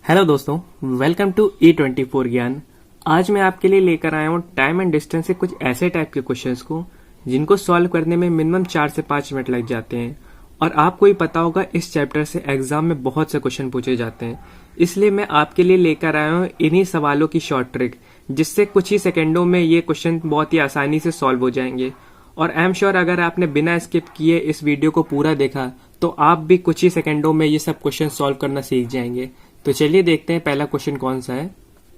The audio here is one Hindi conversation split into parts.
हेलो दोस्तों, वेलकम टू E24 ज्ञान। आज मैं आपके लिए लेकर आया हूँ टाइम एंड डिस्टेंस से कुछ ऐसे टाइप के क्वेश्चंस को जिनको सॉल्व करने में मिनिमम 4 से 5 मिनट लग जाते हैं। और आपको ही पता होगा इस चैप्टर से एग्जाम में बहुत से क्वेश्चन पूछे जाते हैं, इसलिए मैं आपके लिए लेकर आया हूँ इन्हीं सवालों की शॉर्ट ट्रिक, जिससे कुछ ही सेकेंडों में ये क्वेश्चन बहुत ही आसानी से सॉल्व हो जाएंगे। और आई एम श्योर अगर आपने बिना स्किप किए इस वीडियो को पूरा देखा तो आप भी कुछ ही सेकेंडों में ये सब क्वेश्चन सॉल्व करना सीख जाएंगे। तो चलिए देखते हैं पहला क्वेश्चन कौन सा है।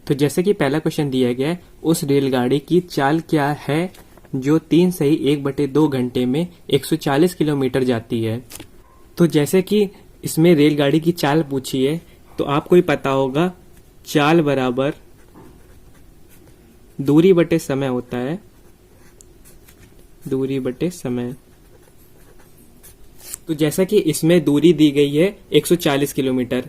तो जैसे कि पहला क्वेश्चन दिया गया है, उस रेलगाड़ी की चाल क्या है जो 3 सही 1/2 घंटे में 140 किलोमीटर जाती है। तो जैसे कि इसमें रेलगाड़ी की चाल पूछी है, तो आपको ही पता होगा चाल बराबर दूरी बटे समय होता है, दूरी बटे समय। तो जैसा कि इसमें दूरी दी गई है 140 किलोमीटर,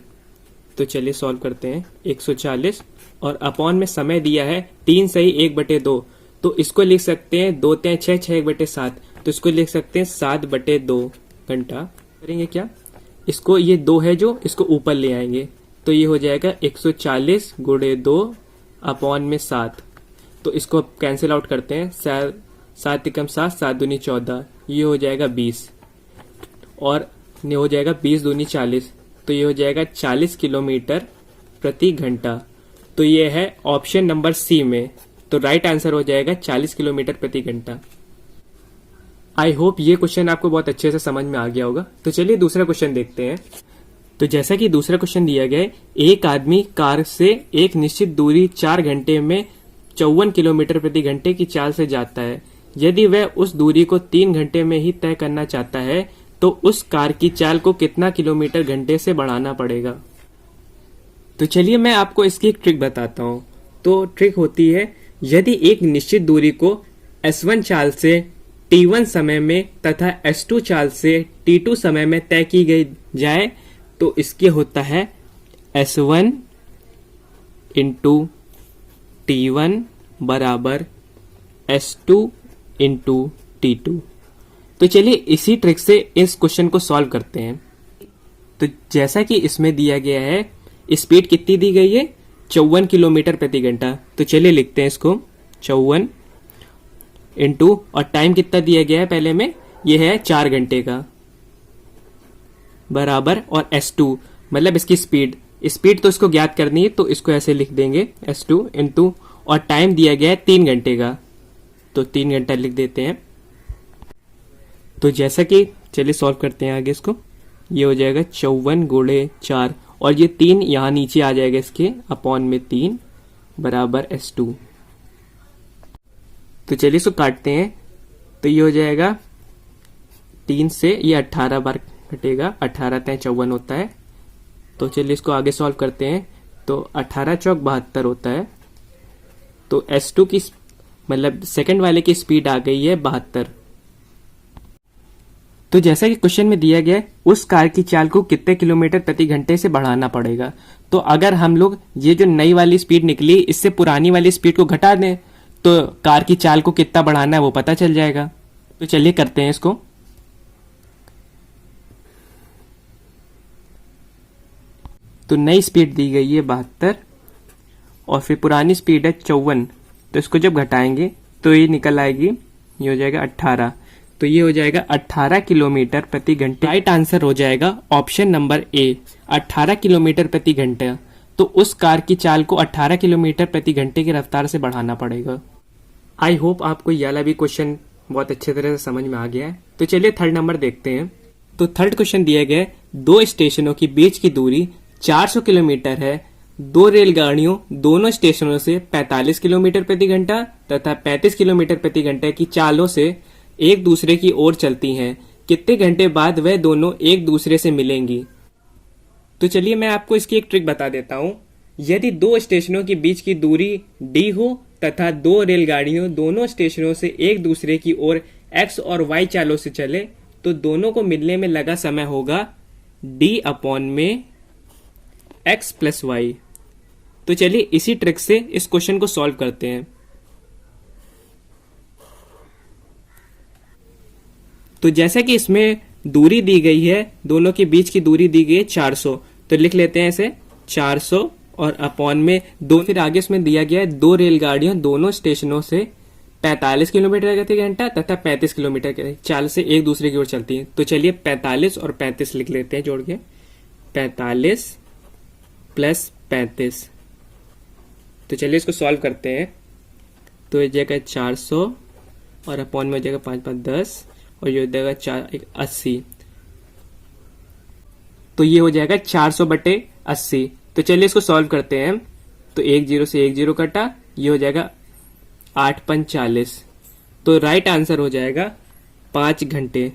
तो चलिए सॉल्व करते हैं। 140 और अपॉन में समय दिया है 3 सही 1/2, तो इसको लिख सकते हैं 2 3 6 6 1/7, तो इसको लिख सकते हैं 7/2 घंटा। करेंगे क्या, इसको ये 2 है जो इसको ऊपर ले आएंगे, तो ये हो जाएगा 140 गुणे 2 अपॉन में 7, तो इसको कैंसिल आउट करते हैं। 7 एकम 7, 7 दूनी 14, ये हो जाएगा 20 और ये हो जाएगा 20 दूनी 40, तो ये हो जाएगा 40 किलोमीटर प्रति घंटा। तो ये है ऑप्शन नंबर सी में, तो राइट आंसर हो जाएगा 40 किलोमीटर प्रति घंटा। आई होप ये क्वेश्चन आपको बहुत अच्छे से समझ में आ गया होगा। तो चलिए दूसरा क्वेश्चन देखते हैं। तो जैसा कि दूसरा क्वेश्चन दिया गया है, एक आदमी कार से एक निश्चित दूरी 4 घंटे में 54 किलोमीटर प्रति घंटे की चाल से जाता है। यदि वह उस दूरी को 3 घंटे में ही तय करना चाहता है तो उस कार की चाल को कितना किलोमीटर घंटे से बढ़ाना पड़ेगा। तो चलिए मैं आपको इसकी एक ट्रिक बताता हूं। तो ट्रिक होती है, यदि एक निश्चित दूरी को S1 चाल से T1 समय में तथा S2 चाल से T2 समय में तय की गई जाए तो इसके होता है S1 इंटू T1 बराबर S2 इंटू T2। तो चलिए इसी ट्रिक से इस क्वेश्चन को सॉल्व करते हैं। तो जैसा कि इसमें दिया गया है, स्पीड कितनी दी गई है 54 किलोमीटर प्रति घंटा, तो चलिए लिखते हैं इसको 54 इंटू, और टाइम कितना दिया गया है पहले में, ये है 4 घंटे का, बराबर, और S2 मतलब इसकी स्पीड तो इसको ज्ञात करनी है, तो इसको ऐसे लिख देंगे S2 इंटू, और टाइम दिया गया है 3 घंटे का, तो 3 घंटा लिख देते हैं। तो जैसा कि चलिए सॉल्व करते हैं आगे इसको, ये हो जाएगा 54 गुणे 4, और ये 3 यहाँ नीचे आ जाएगा इसके, अपॉन में 3 बराबर S2। तो चलिए इसको काटते हैं, तो ये हो जाएगा 3 से ये 18 बार कटेगा, 18 तय 54 होता है। तो चलिए इसको आगे सॉल्व करते हैं, तो 18 चौक 72 होता है। तो S2 की मतलब सेकंड वाले की स्पीड आ गई है 72। तो जैसा कि क्वेश्चन में दिया गया है, उस कार की चाल को कितने किलोमीटर प्रति घंटे से बढ़ाना पड़ेगा। तो अगर हम लोग ये जो नई वाली स्पीड निकली इससे पुरानी वाली स्पीड को घटा दें तो कार की चाल को कितना बढ़ाना है वो पता चल जाएगा। तो चलिए करते हैं इसको। तो नई स्पीड दी गई है 72 और फिर पुरानी स्पीड है 54, तो इसको जब घटाएंगे तो ये निकल आएगी, ये हो जाएगा 18, तो ये हो जाएगा 18 किलोमीटर प्रति घंटे। राइट आंसर हो जाएगा ऑप्शन नंबर ए, 18 किलोमीटर प्रति घंटे। तो उस कार की चाल को 18 किलोमीटर प्रति घंटे की रफ्तार से बढ़ाना पड़ेगा। आई होप आपको ये वाला भी क्वेश्चन बहुत अच्छे तरह से समझ में आ गया है। तो चलिए थर्ड नंबर देखते हैं। तो थर्ड क्वेश्चन दिया गया है, 2 स्टेशनों के बीच की दूरी 400 किलोमीटर है। 2 रेलगाड़ियों दोनों स्टेशनों से 45 किलोमीटर प्रति घंटा तथा 35 किलोमीटर प्रति घंटे की चालों से एक दूसरे की ओर चलती हैं। कितने घंटे बाद वह दोनों एक दूसरे से मिलेंगी। तो चलिए मैं आपको इसकी एक ट्रिक बता देता हूं। यदि 2 स्टेशनों के बीच की दूरी D हो तथा 2 रेलगाड़ियों दोनों स्टेशनों से एक दूसरे की ओर X और Y चालों से चले तो दोनों को मिलने में लगा समय होगा D अपॉन में X प्लस Y। तो चलिए इसी ट्रिक से इस क्वेश्चन को सॉल्व करते हैं। तो जैसा कि इसमें दूरी दी गई है, दोनों के बीच की दूरी दी गई है 400, तो लिख लेते हैं इसे 400 और अपॉन में दो, फिर आगे इसमें दिया गया है 2 रेलगाड़ियों दोनों स्टेशनों से 45 किलोमीटर प्रति घंटा तथा 35 किलोमीटर के चाल से एक दूसरे की ओर चलती है। तो चलिए 45 और 35 लिख लेते हैं जोड़ के। 45 प्लस 35। तो चलिए इसको सॉल्व करते हैं। तो ये जाएगा 400 और अपॉन में हो जाएगा 5 5 10 और ये हो जाएगा 80। तो ये हो जाएगा 400/80। तो चलिए इसको सॉल्व करते हैं। तो 1 0 से 1 0 कटा, ये हो जाएगा 8 5 40। तो राइट आंसर हो जाएगा 5 घंटे।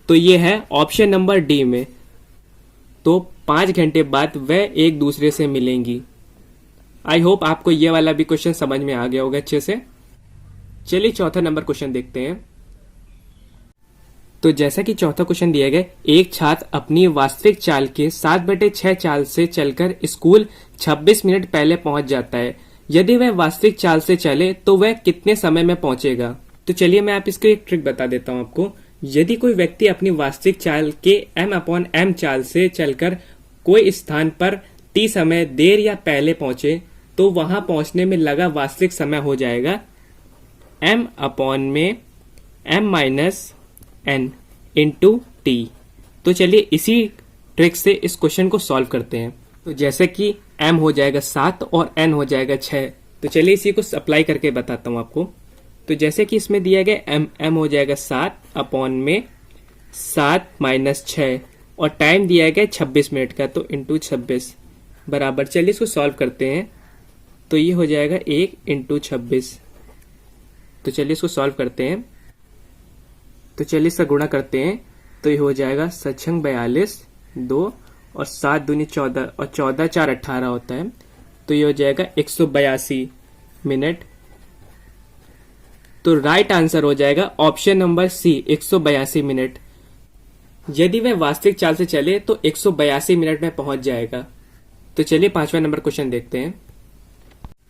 तो ये है ऑप्शन नंबर डी में। तो 5 घंटे बाद वह एक दूसरे से मिलेंगी। आई होप आपको ये वाला भी क्वेश्चन समझ में आ गया होगा अच्छे से। चलिए चौथा नंबर क्वेश्चन देखते हैं। तो जैसा कि चौथा क्वेश्चन दिया गया, एक छात्र अपनी वास्तविक चाल के 7/6 चाल से चलकर स्कूल 26 मिनट पहले पहुंच जाता है। यदि वह वास्तविक चाल से चले तो वह कितने समय में पहुंचेगा? तो चलिए मैं आप इसको एक ट्रिक बता देता हूं आपको। यदि कोई व्यक्ति अपनी वास्तविक चाल के m/m चाल से चलकर कोई स्थान पर t समय देर या पहले पहुंचे तो वहां पहुंचने में लगा वास्तविक समय हो जाएगा m/m-n इंटू t। तो चलिए इसी ट्रिक से इस क्वेश्चन को सॉल्व करते हैं। तो जैसे कि m हो जाएगा 7 और n हो जाएगा 6। तो चलिए इसी को अप्लाई करके बताता हूं आपको। तो जैसे कि इसमें दिया गया m हो जाएगा 7 अपॉन में 7 माइनस 6 और टाइम दिया गया 26 मिनट का, तो इंटू 26 बराबर। चलिए इसको सॉल्व करते हैं। तो ये हो जाएगा 1 इंटू 26। तो चलिए इसको सॉल्व करते हैं। तो चलिए इसका गुणा करते हैं। तो ये हो जाएगा 7 42 2 और 7 दूनी 14 और 14 4 18 होता है। तो ये हो जाएगा 182 मिनट। तो राइट आंसर हो जाएगा ऑप्शन नंबर सी 182 मिनट। यदि वह वास्तविक चाल से चले तो 182 मिनट में पहुंच जाएगा। तो चलिए 5वां नंबर क्वेश्चन देखते हैं।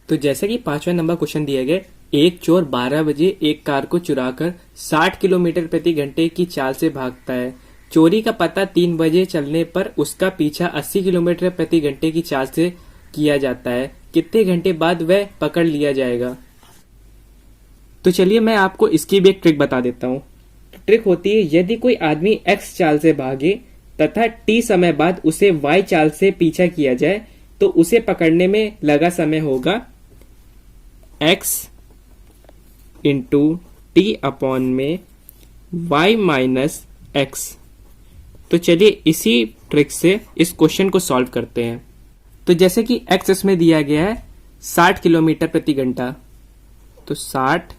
तो जैसे कि 5वां नंबर क्वेश्चन दिया गया, एक चोर 12 बजे एक कार को चुराकर 60 किलोमीटर प्रति घंटे की चाल से भागता है। चोरी का पता 3 बजे चलने पर उसका पीछा 80 किलोमीटर प्रति घंटे की चाल से किया जाता है। कितने घंटे बाद वह पकड़ लिया जाएगा? तो चलिए मैं आपको इसकी भी एक ट्रिक बता देता हूँ। ट्रिक होती है, यदि कोई आदमी x चाल से भागे तथा t समय बाद उसे y चाल से पीछा किया जाए तो उसे पकड़ने में लगा समय होगा x इंटू टी अपॉन में y माइनस x। तो चलिए इसी ट्रिक से इस क्वेश्चन को सॉल्व करते हैं। तो जैसे कि x इसमें दिया गया है 60 किलोमीटर प्रति घंटा, तो 60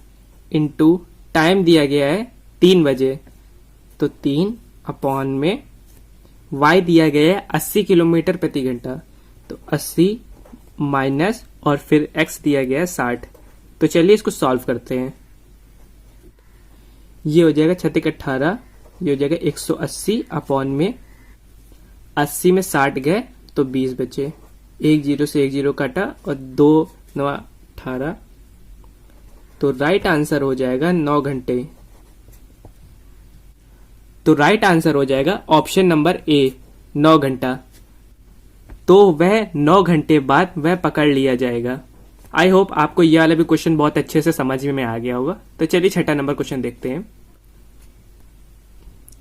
इंटू टाइम दिया गया है 3 बजे, तो 3 अपॉन में y दिया गया है 80 किलोमीटर प्रति घंटा, तो 80 माइनस और फिर x दिया गया है 60। तो चलिए इसको सॉल्व करते हैं। ये हो जाएगा 6 18, ये हो जाएगा 180 अपॉन में 80 में 60 गए तो 20 बचे। 1 0 से 1 0 काटा और 2 9 18। तो राइट आंसर हो जाएगा 9 घंटे। तो राइट आंसर हो जाएगा ऑप्शन नंबर ए 9 घंटा। तो वह 9 घंटे बाद वह पकड़ लिया जाएगा। आई होप आपको यह वाला भी क्वेश्चन बहुत अच्छे से समझ में आ गया होगा। तो चलिए 6ठा नंबर क्वेश्चन देखते हैं।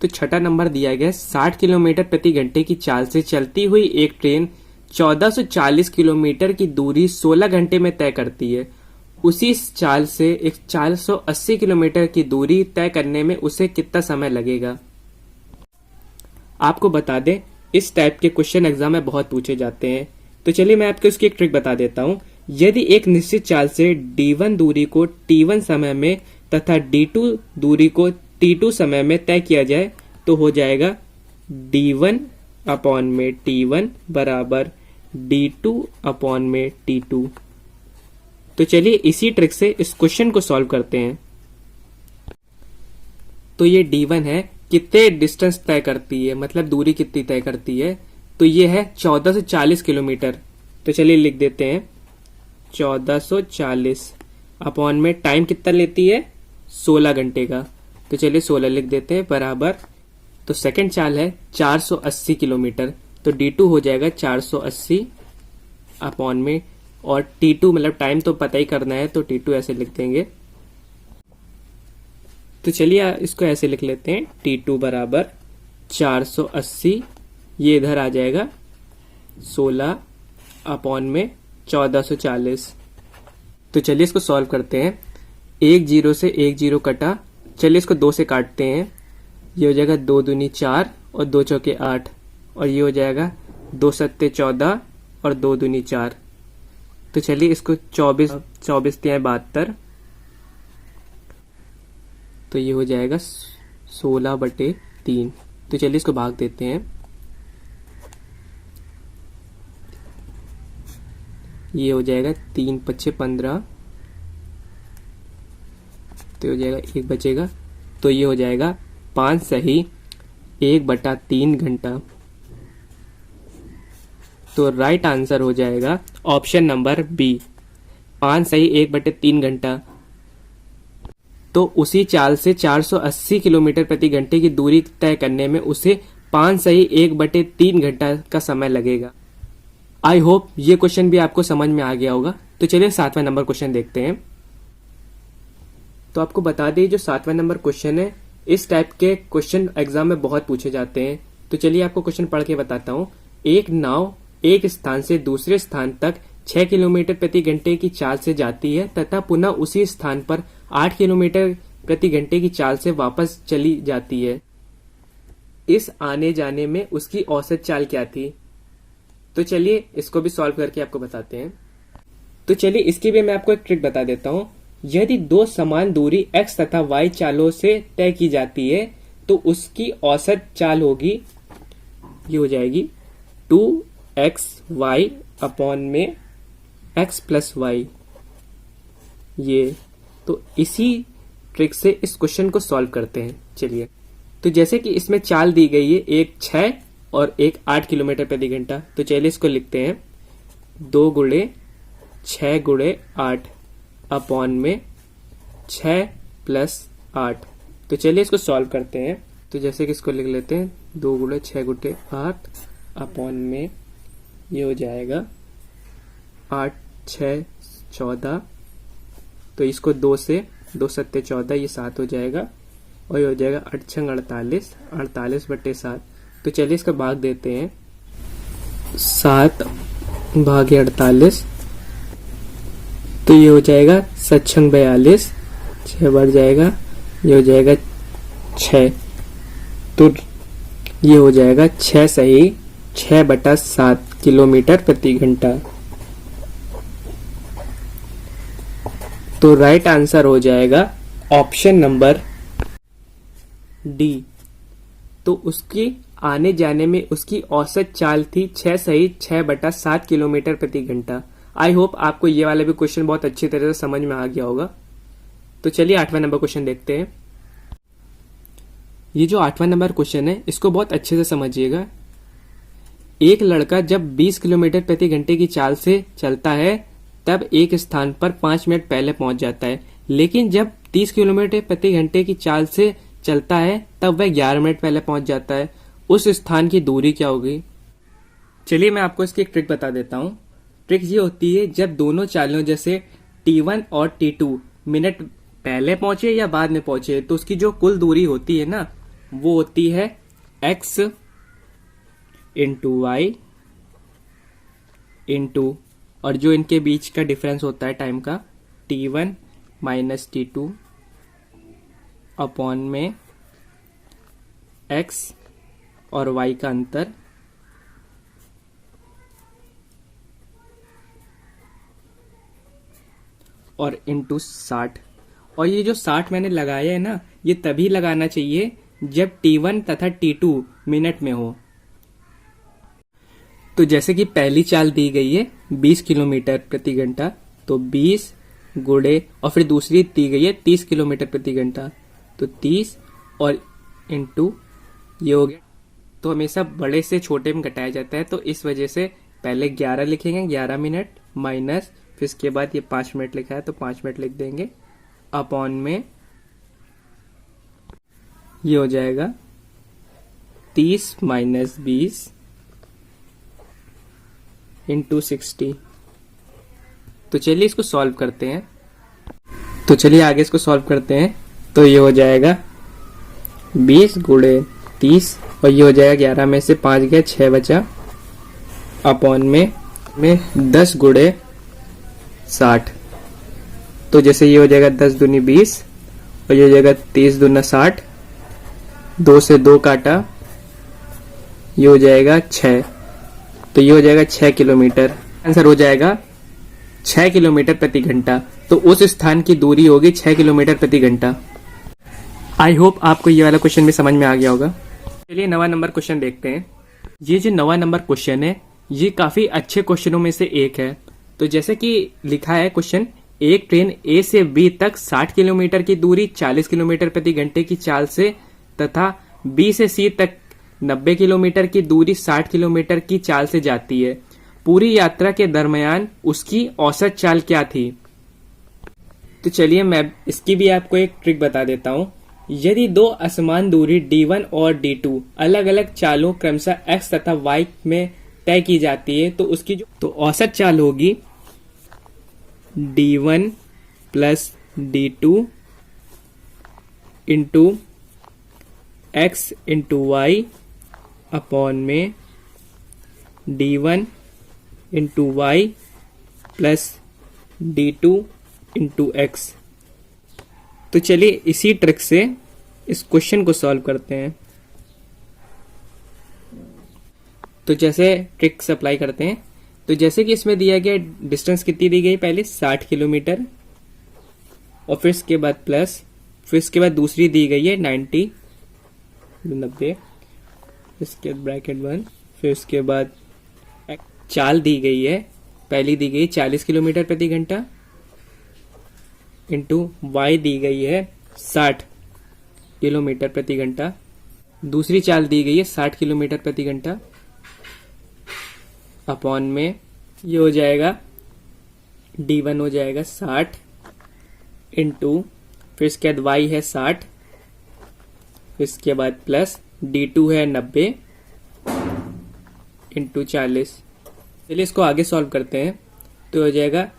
तो 6ठा नंबर दिया गया 60 किलोमीटर प्रति घंटे की चाल से चलती हुई एक ट्रेन 1440 किलोमीटर की दूरी 16 घंटे में तय करती है। उसी चाल से एक 480 किलोमीटर की दूरी तय करने में उसे कितना समय लगेगा? आपको बता दें इस टाइप के क्वेश्चन एग्जाम में बहुत पूछे जाते हैं। तो चलिए मैं आपको इसकी एक ट्रिक बता देता हूं। यदि एक निश्चित चाल से d1 दूरी को t1 समय में तथा d2 दूरी को t2 समय में तय किया जाए तो हो जाएगा d1 अपॉन में t1 बराबर d2 अपॉन में t2। तो चलिए इसी ट्रिक से इस क्वेश्चन को सॉल्व करते हैं। तो ये d1 है, कितने डिस्टेंस तय करती है, मतलब दूरी कितनी तय करती है? तो ये है 1440 किलोमीटर। तो चलिए लिख देते हैं 1440 अपॉन में टाइम कितना लेती है 16 घंटे का। तो चलिए 16 लिख देते हैं बराबर। तो सेकंड चाल है 480 किलोमीटर। तो D2 हो जाएगा 480 अपॉन में, और T2 मतलब टाइम तो पता ही करना है, तो T2 ऐसे लिख देंगे। तो चलिए इसको ऐसे लिख लेते हैं, T2 बराबर 480, ये इधर आ जाएगा 16 अपॉन में 1440। तो चलिए इसको सॉल्व करते हैं। एक जीरो से एक जीरो कटा, चलिए इसको 2 से काटते हैं। ये हो जाएगा 2 दूनी 4 और 2 चौके 8, और ये हो जाएगा 2 सत्ते 14 और 2 दूनी 4। तो चलिए इसको 24 72, तो ये हो जाएगा 16/3। तो चलिए इसको भाग देते हैं। ये हो जाएगा 3 पच्चे 15, तो हो जाएगा 1 बचेगा, तो ये हो जाएगा 5 सही 1/3 घंटा। तो राइट आंसर हो जाएगा ऑप्शन नंबर बी, 5 सही 1/3 घंटा। तो उसी चाल से 480 किलोमीटर प्रति घंटे की दूरी तय करने में उसे 5 सही 1/3 घंटा का समय लगेगा। आई होप ये क्वेश्चन भी आपको समझ में आ गया होगा। तो चलिए 7वां नंबर क्वेश्चन देखते हैं। तो आपको बता दें, जो 7वां नंबर क्वेश्चन है, इस टाइप के क्वेश्चन एग्जाम में बहुत पूछे जाते हैं। तो चलिए आपको क्वेश्चन पढ़ के बताता हूँ। एक नाव एक स्थान से दूसरे स्थान तक 6 किलोमीटर प्रति घंटे की चाल से जाती है तथा पुनः उसी स्थान पर 8 किलोमीटर प्रति घंटे की चाल से वापस चली जाती है। इस आने जाने में उसकी औसत चाल क्या थी? तो चलिए इसको भी सॉल्व करके आपको बताते हैं। तो चलिए इसकी भी मैं आपको एक ट्रिक बता देता हूँ। यदि 2 समान दूरी x तथा y चालों से तय की जाती है तो उसकी औसत चाल होगी, ये हो जाएगी 2xy अपॉन में x प्लस वाई। ये तो इसी ट्रिक से इस क्वेश्चन को सॉल्व करते हैं। चलिए, तो जैसे कि इसमें चाल दी गई है, एक 6 और एक 8 किलोमीटर प्रति घंटा। तो चलिए इसको लिखते हैं 2 गुणे 6 गुणे 8 अपॉन में 6 प्लस 8। तो चलिए इसको सॉल्व करते हैं। तो जैसे कि इसको लिख लेते हैं 2 गुणे 6 गुणे 8 अपॉन में, ये हो जाएगा 8 6 14। तो इसको 2 से 2 सत्ते 14, ये 7 हो जाएगा, और ये हो जाएगा 8 6 48, 48/7। तो चलिए इसका भाग देते हैं, 7 भागे 48, तो ये हो जाएगा 7 6 42, 6 बढ़ जाएगा, ये हो जाएगा 6। तो ये हो जाएगा 6 सही 6/7 किलोमीटर प्रति घंटा। तो राइट आंसर हो जाएगा ऑप्शन नंबर डी। तो उसकी आने जाने में उसकी औसत चाल थी 6 सही 6/7 किलोमीटर प्रति घंटा। आई होप आपको ये वाला भी क्वेश्चन बहुत अच्छी तरह से समझ में आ गया होगा। तो चलिए 8वां नंबर क्वेश्चन देखते हैं। ये जो 8वां नंबर क्वेश्चन है, इसको बहुत अच्छे से समझिएगा। एक लड़का जब 20 किलोमीटर प्रति घंटे की चाल से चलता है तब एक स्थान पर 5 मिनट पहले पहुंच जाता है, लेकिन जब 30 किलोमीटर प्रति घंटे की चाल से चलता है तब वह 11 मिनट पहले पहुंच जाता है। उस स्थान की दूरी क्या होगी? चलिए मैं आपको इसकी एक ट्रिक बता देता हूँ। ट्रिक ये होती है, जब दोनों चालों जैसे T1 और T2 मिनट पहले पहुंचे या बाद में पहुंचे, तो उसकी जो कुल दूरी होती है ना, वो होती है x इंटू वाई इंटू, और जो इनके बीच का डिफरेंस होता है टाइम का, T1 माइनस T2 अपॉन में x और y का अंतर, और इंटू 60। और ये जो 60 मैंने लगाया है ना, ये तभी लगाना चाहिए जब T1 तथा T2 मिनट में हो। तो जैसे कि पहली चाल दी गई है 20 किलोमीटर प्रति घंटा, तो 20 गुणे, और फिर दूसरी दी गई है 30 किलोमीटर प्रति घंटा, तो 30 और इंटू ये हो गया। तो हमेशा बड़े से छोटे में घटाया जाता है, तो इस वजह से पहले 11 लिखेंगे, 11 मिनट माइनस, फिर इसके बाद ये 5 मिनट लिखा है तो 5 मिनट लिख देंगे, अपॉन में ये हो जाएगा 30 माइनस 20 इंटू 60। तो चलिए इसको सॉल्व करते हैं। तो चलिए आगे इसको सॉल्व करते हैं। तो ये हो जाएगा 20 गुणे 30 और ये हो जाएगा 11 में से 5 गया 6 बचा अपॉन में 10 गुणे 60। तो जैसे ये हो जाएगा 10 दूनी 20 और ये हो जाएगा 30 दूना 60, 2 से 2 काटा, ये हो जाएगा 6। तो ये हो जाएगा 6 किलोमीटर। आंसर हो जाएगा 6 किलोमीटर प्रति घंटा। तो उस स्थान की दूरी होगी 6 किलोमीटर प्रति घंटा। आई होप आपको ये वाला क्वेश्चन भी समझ में आ गया होगा। चलिए 9वां नंबर क्वेश्चन देखते हैं। ये जो 9वां नंबर क्वेश्चन है ये काफी अच्छे क्वेश्चनों में से एक है। तो जैसे कि लिखा है क्वेश्चन, एक ट्रेन ए से बी तक 60 किलोमीटर की दूरी 40 किलोमीटर प्रति घंटे की चाल से तथा बी से सी तक 90 किलोमीटर की दूरी 60 किलोमीटर की चाल से जाती है। पूरी यात्रा के दरमियान उसकी औसत चाल क्या थी? तो चलिए मैं इसकी भी आपको एक ट्रिक बता देता हूं। यदि दो असमान दूरी d1 और d2 अलग अलग चालों क्रमशः x तथा y में तय की जाती है तो उसकी जो औसत चाल होगी d1 plus d2 into x into y upon में d1 into y plus d2 into x. तो चलिए इसी ट्रिक से इस क्वेश्चन को सॉल्व करते हैं। तो जैसे ट्रिक्स अप्लाई करते हैं, तो जैसे कि इसमें दिया गया डिस्टेंस कितनी दी गई, पहले 60 किलोमीटर और फिर इसके बाद प्लस, फिर इसके बाद दूसरी दी गई है 90, इसके बाद ब्रैकेट 1, फिर उसके बाद चाल दी गई है, पहली दी गई 40 किलोमीटर प्रति घंटा इंटू वाई दी गई है 60 किलोमीटर प्रति घंटा, दूसरी चाल दी गई है 60 किलोमीटर प्रति घंटा अपॉन में ये हो जाएगा d1 हो जाएगा 60 इंटू फिर इसके बाद y है 60, फिर इसके बाद प्लस d2 है 90 इंटू 40। चलिए इसको आगे सॉल्व करते हैं। तो हो जाएगा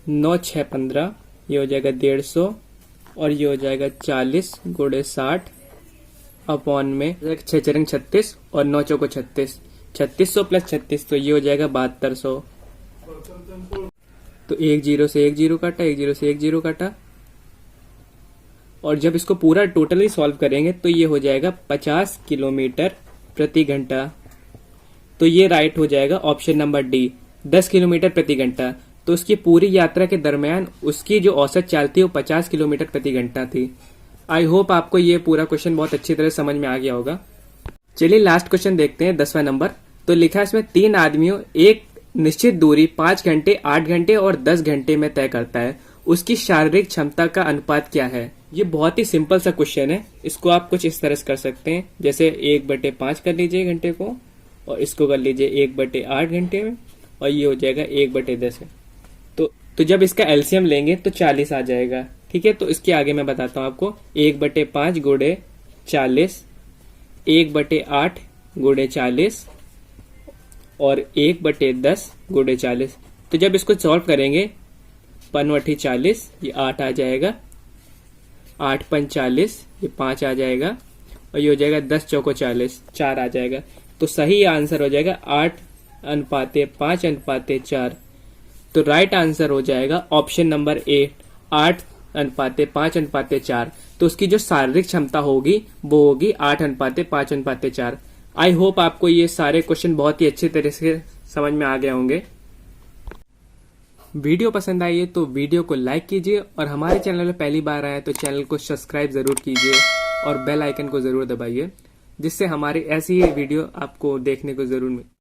9 6 15, ये हो जाएगा 150 और ये हो जाएगा 40 गुणे 60 अपॉन में 6 चरंग 36 और 9 चौको 36, 3600 प्लस 36 तो ये हो जाएगा 7200। तो एक जीरो से एक जीरो काटा, एक जीरो से एक जीरो काटा और जब इसको पूरा टोटली सॉल्व करेंगे तो ये हो जाएगा 50 किलोमीटर प्रति घंटा। तो ये राइट हो जाएगा ऑप्शन नंबर डी, 10 किलोमीटर प्रति घंटा। तो उसकी पूरी यात्रा के दरमियान उसकी जो औसत चाल थी वो 50 किलोमीटर प्रति घंटा थी। आई होप आपको ये पूरा क्वेश्चन बहुत अच्छी तरह समझ में आ गया होगा। चलिए लास्ट क्वेश्चन देखते हैं 10वां नंबर। तो लिखा है इसमें 3 आदमियों एक निश्चित दूरी 5 घंटे, 8 घंटे और 10 घंटे में तय करता है, उसकी शारीरिक क्षमता का अनुपात क्या है? ये बहुत ही सिंपल सा क्वेश्चन है। इसको आप कुछ इस तरह से कर सकते हैं, जैसे 1/5 कर लीजिए घंटे को और इसको कर लीजिए 1/8 घंटे में और ये हो जाएगा 1/10 है। तो जब इसका एलसीएम लेंगे तो 40 आ जाएगा। ठीक है, तो इसके आगे मैं बताता हूँ आपको। 1/5 गुणे 40, 1/8 गुणे 40 और 1/10 गुणे 40। तो जब इसको सॉल्व करेंगे 5/40 ये 8 आ जाएगा, 8×5 ये 5 आ जाएगा और ये हो जाएगा 10 चौको 40, 4 आ जाएगा। तो सही आंसर हो जाएगा 8:5:4। तो राइट आंसर हो जाएगा ऑप्शन नंबर ए, 8:5:4। तो उसकी जो शारीरिक क्षमता होगी वो होगी 8:5:4। आई होप आपको ये सारे क्वेश्चन बहुत ही अच्छी तरह से समझ में आ गए होंगे। वीडियो पसंद आई है तो वीडियो को लाइक कीजिए और हमारे चैनल में पहली बार आए तो चैनल को सब्सक्राइब जरूर कीजिए और बेल आइकन को जरूर दबाइए, जिससे हमारी ऐसी वीडियो आपको देखने को जरूर मिले।